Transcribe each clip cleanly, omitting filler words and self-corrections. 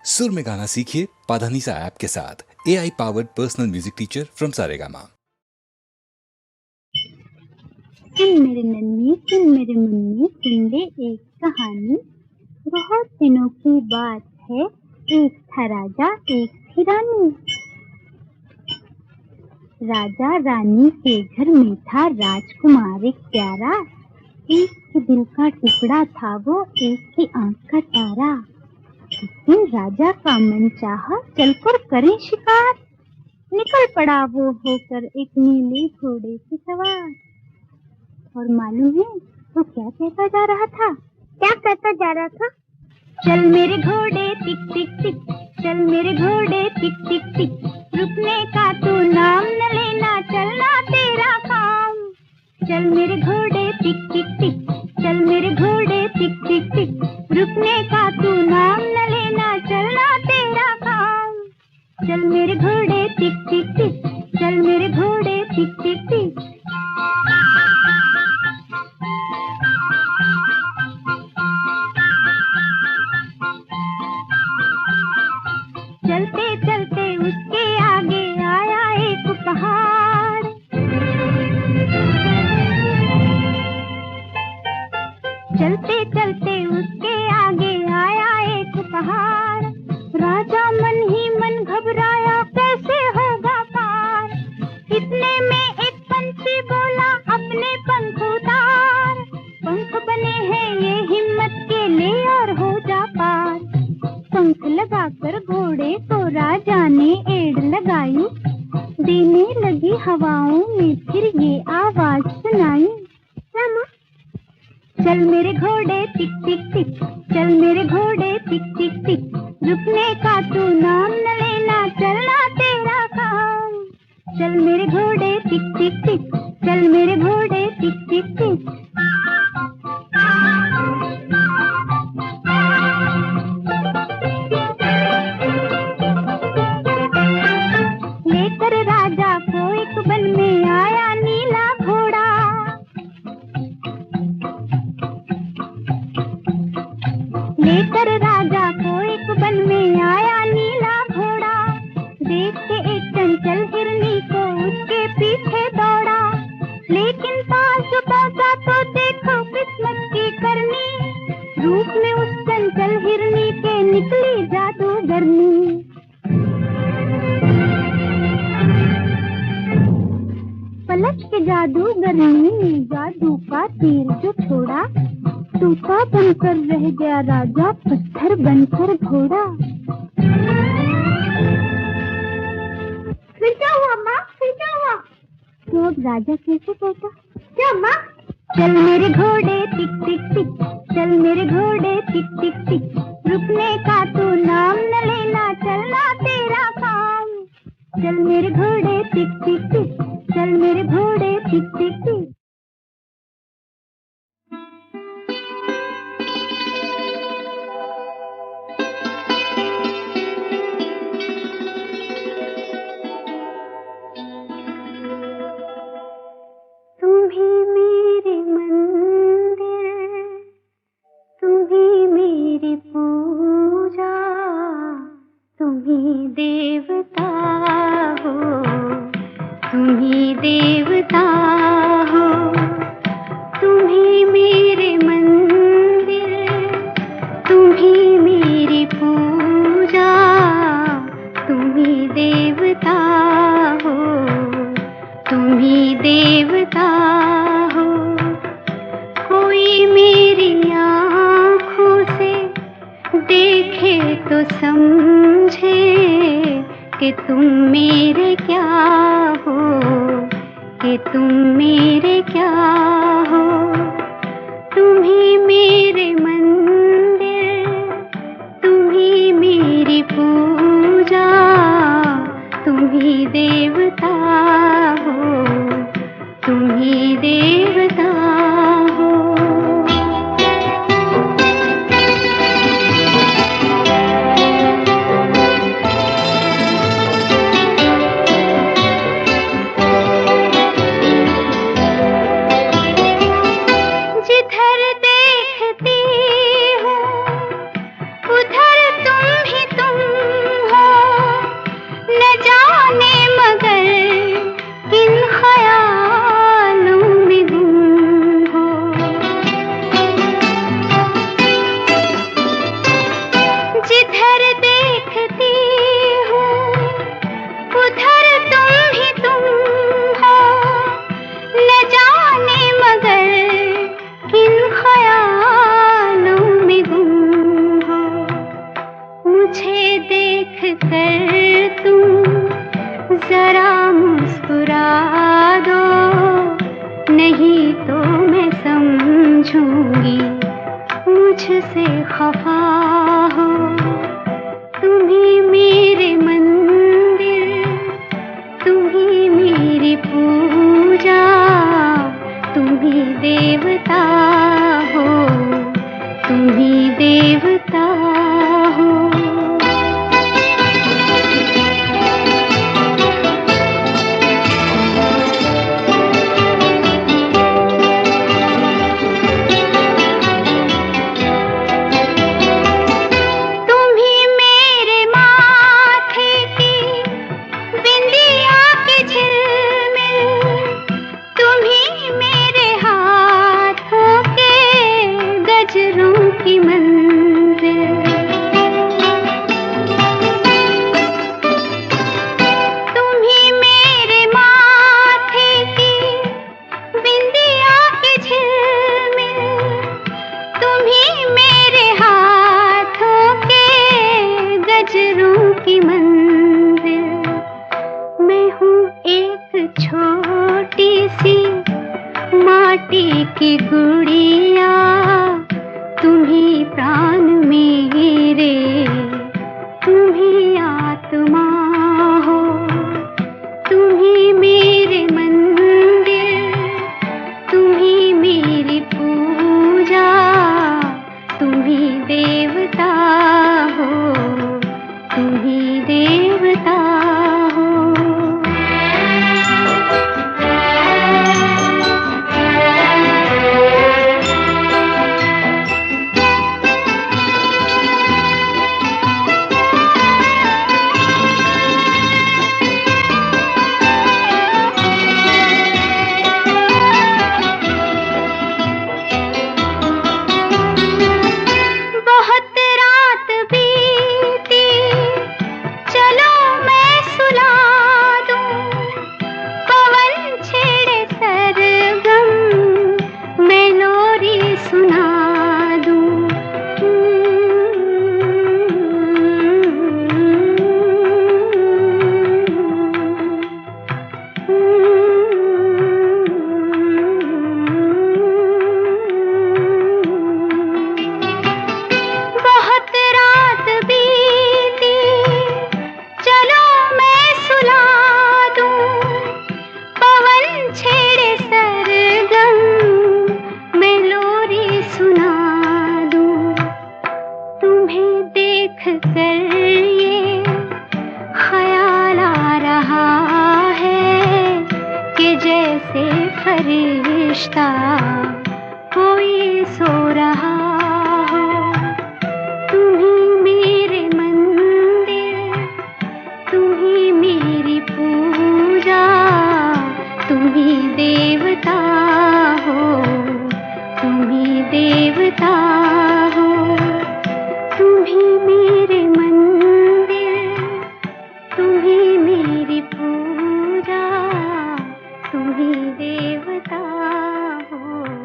सुर में गाना सीखिए पाधानीसा ऐप के साथ। AI powered personal music teacher from Saregama. सुन मेरे नन्हे, सुन मेरे मुन्ने, सुन ले एक कहानी। बहुत दिनों की बात है, एक था राजा एक थी रानी। राजा रानी के घर में था राजकुमार एक प्यारा। एक के दिल का टुकड़ा था वो, एक की आंख का तारा। एक दिन राजा का मन चाहा, चलकर करें शिकार। निकल पड़ा वो होकर एक नीले घोड़े पे सवार। और मालूम है वो क्या कहता जा रहा था? क्या कहता जा रहा था? चल मेरे घोड़े टिक टिक टिक, चल मेरे घोड़े टिक टिक टिक, रुकने का तू नाम न लेना, चलना तेरा काम। चल मेरे घोड़े टिक टिक टिक, चल मेरे घोड़े टिक टिक टिक, रुकने का तू नाम न लेना, चलना तेरा काम। चल मेरे घोड़े टिक टिक टिक, चल मेरे घोड़े टिक टिक टिक। चलते चलते उसके आगे आया एक पहाड़। चलते चलते उसके आगे आया एक पहाड़। राजा मन ही मन घबराया, कैसे होगा पार। इतने में एक पंछी बोला, अपने पंख उतार। पंख बने हैं ये हिम्मत के, ले और हो जा पार। पंख लगाकर घोड़े को राजा ने एड़ लगाई, देने लगी हवाओं में फिर ये आवाज सुनाई। चल मेरे घोड़े टिक टिक टिक, चल मेरे घोड़े टिक टिक टिक, रुकने का तू नाम न लेना, चलना तेरा काम। चल मेरे घोड़े टिक टिक टिक, चल मेरे घोड़े टिक टिक टिक। लेकर राजा को एक वन में आया नीला घोड़ा। लेकर राजा को एक वन में आया नीला घोड़ा। देख के एक चंचल हिरनी को उसके पीछे दौड़ा। लेकिन पास जो पहुंचा तो देखो किस्मत की करनी, रूप में उस चंचल हिरनी के निकली जादूगरनी। पलट के जादूगरनी ने जादू का तीर जो छोड़ा, तूफा बनकर रह गया राजा, पत्थर बनकर घोड़ा। फिर क्या हुआ माँ? फिर क्या हुआ? तो अब राजा कैसे कहता? क्या माँ? चल मेरे घोड़े टिक टिक टिक, चल मेरे घोड़े टिक टिक टिक, रुकने का तू नाम न लेना, चलना तेरा काम। चल मेरे घोड़े टिक टिक टिक, चल मेरे घोड़े टिक टिक टिक। तुम ही मेरे मंदिर, तुम ही मेरी पूजा, तुम ही देवता हो, तुम ही देवता हो। तुम ही मेरे मंदिर, तुम ही मेरी पूजा, तुम ही देवता हो, तुम ही देवता हो। कोई मेरी आँखों से देखे तो समझे कि तुम मेरे क्या हो, कि तुम मेरे क्या हो। तुम ही मेरे मंदिर, तुम ही मेरी पूजा, तुम ही देवता हो, तुम ही देवता हो। जिधर देखती हूँ उधर तुम ही तुम मुझे देख कर तुम जरा मुस्कुरा दो, नहीं तो मैं समझूंगी मुझसे खफा हो। तुम ही मेरे मंदिर, तुम ही मेरी पूजा, तुम ही देवता हो, तुम ही देवता हो। तुम ही मेरे माथे की बिंदिया के झिलमिल, तुम ही मेरे हाथों के गजरों की मंजिल। तुम ही मेरे माथे की बिंदिया के झिलमिल, तुम ही मेरे हाथों के गजरों की मंजिल। मैं हूँ एक छोटी सी माटी की गुड़िया, तुम ही प्राण मेरे, तुम ही आत्मा हो। तुम ही मेरे मंदिर, तुम ही मेरी पूजा, तुम ही देवता हो, तुम ही देवता हो। बहुत रात बीती, चलो मैं सुला दूं, पवन छेड़े सरगम, मैं लोरी सुना दूं। बहुत रात बीती, चलो मैं सुला दूं, पवन छेड़े सरगम, मैं लोरी सुना दूं। तुम्हें देख कर ये ख्याल आ रहा है कि जैसे फरिश्ता कोई सो रहा हो। तुम ही मेरे मंदिर, तुम ही मेरी पूजा, तुम ही देवता हो, तुम ही देवता हो। तुम ही मेरे मंदिर, तुम ही मेरी पूजा, तुम ही देवता हो।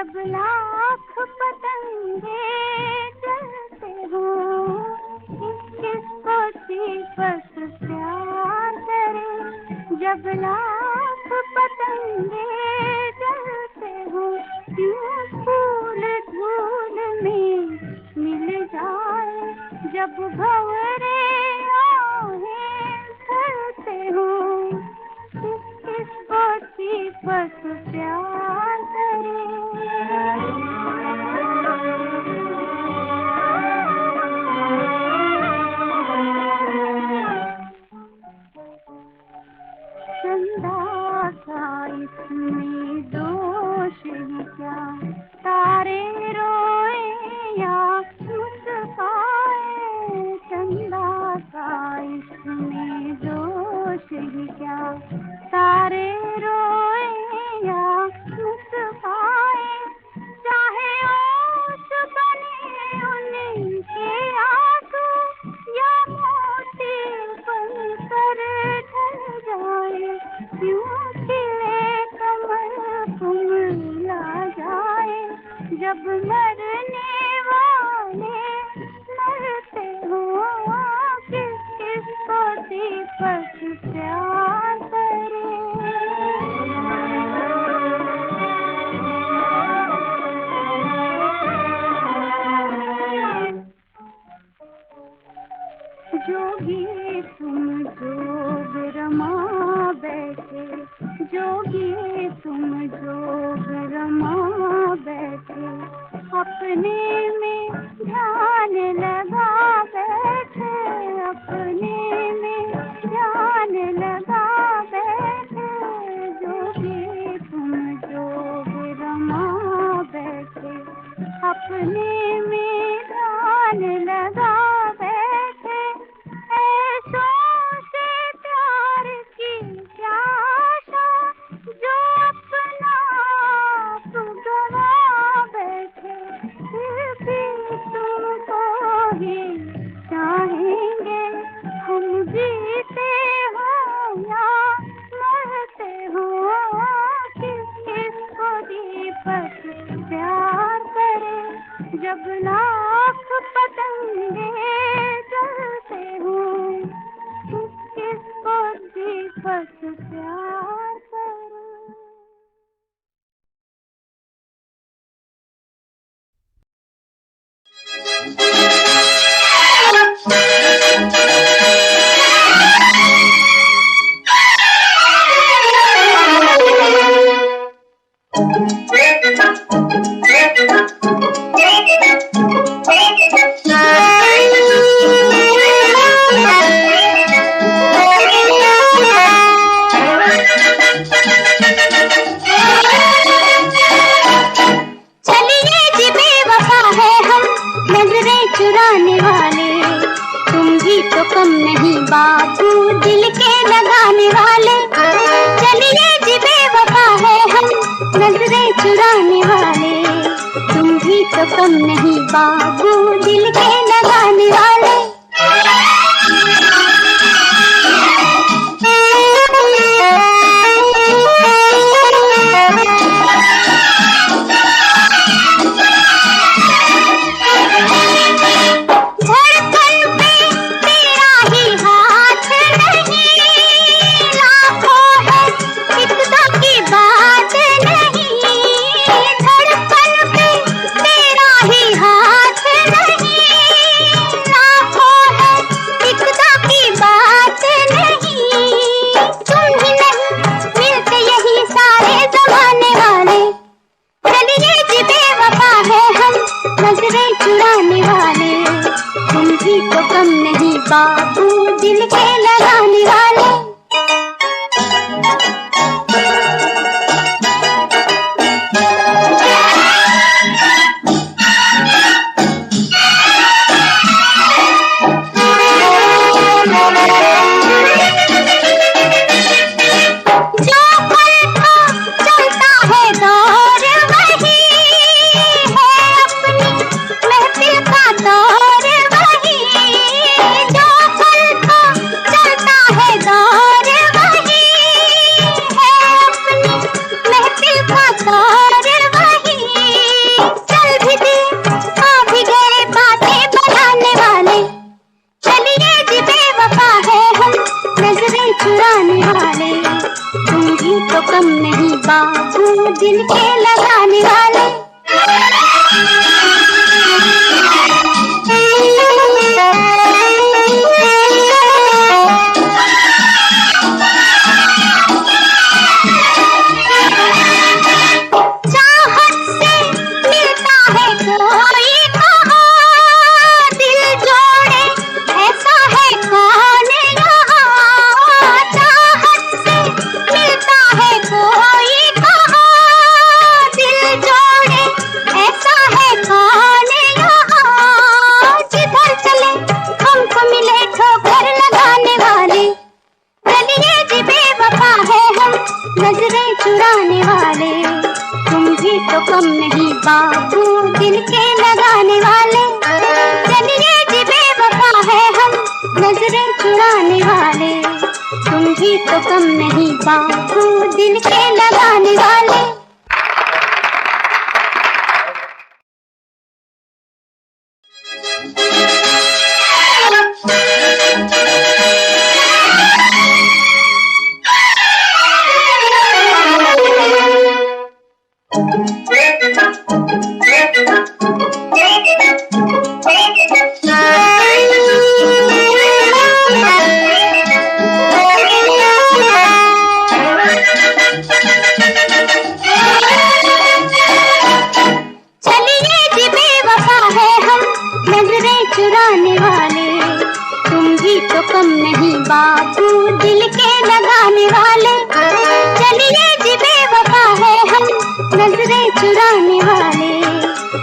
जब लाख पतंगे चलते हो, किसको सिर्फ प्यार करे। जब लाख पतंगे चलते हो, यूं फूल धूल में मिल जाए। जब भंवरे आहें भरते हो, किसको सिर्फ प्यार करे। चंदा सा इसमें दोष ही क्या, तारे रोए या मुस्काए। चंदा सा इसमें दोष ही क्या, तारे रोए या मुस्काए। चाहे ओस बने उनके आंसू, या मोती बनकर ढल जाए। क्यों खिले कमल कुम्हला जाए। जब मरने वाले मरते हो, किसको दीपक प्यार करे। जोगी तुम जोग रमा बैठे, जोगी तुम जोग रमा बैठे। अपने में ध्यान लगा बैठे, अपने में ध्यान लगा बैठे। जोगी तुम जोग रमा बैठे, अपने में ध्यान लगा बैठे। ऐसों से प्यार की क्या आशा, जो अपना आप गवा बैठे। फिर भी तुमको ही चाहेंगे, हम जीते हो या मरते हो। किसको दीपक प्यार करे। जब लाख पतंगे चलते हो, किसको दीपक प्यार करे। चुराने वाले तुम भी तो कम नहीं बाबू, दिल के लगाने वाले। चलिए जी बेवफा है हम, नजरें चुराने वाले। तुम भी तो कम नहीं बाबू, दिल के लगाने वाले। चुराने वाले तुम भी तो कम नहीं बाबू, दिल के लगाने वाले। चलता तो कम नहीं बाबू दिल के लगाने वाले। चलिए जी बेवफा है हम नजरें चुराने वाले, तुम भी तो कम नहीं बाबू दिल के लगाने वाले। चुराने वाले, तुम भी तो कम नहीं बाबू दिल के लगाने वाले। चलिए जी बेवफा है हम नजरें चुराने वाले,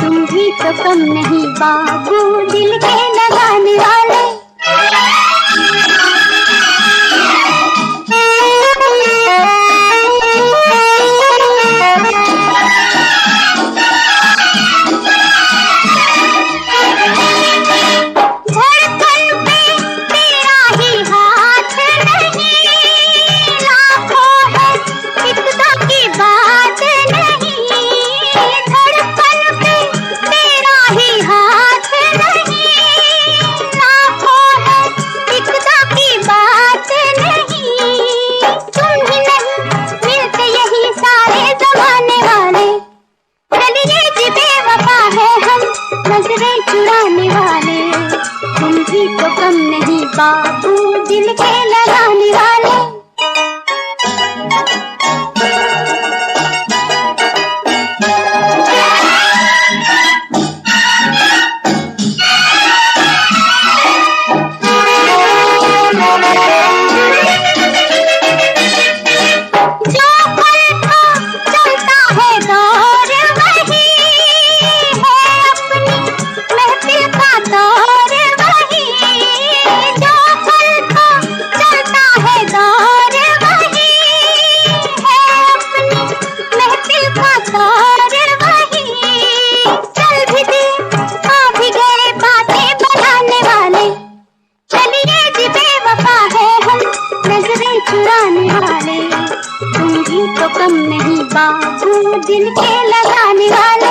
तुम भी तो कम नहीं बाबू दिल के लगाने वाले। चुराने वाले, तुम भी तो कम नहीं बाबू दिल के लगाने वाले। चुराने वाले, तुम भी तो कम नहीं बाबू दिल के लगाने वाले।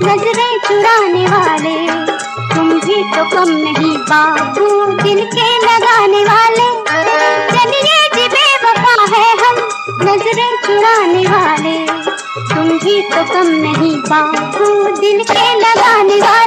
नजरें चुराने वाले, तुम भी तो कम नहीं बाबू दिल के लगाने वाले। चलिए जी बेवफा है हम नजरें चुराने वाले, तुम भी तो कम नहीं बाबू दिल के लगाने वाले।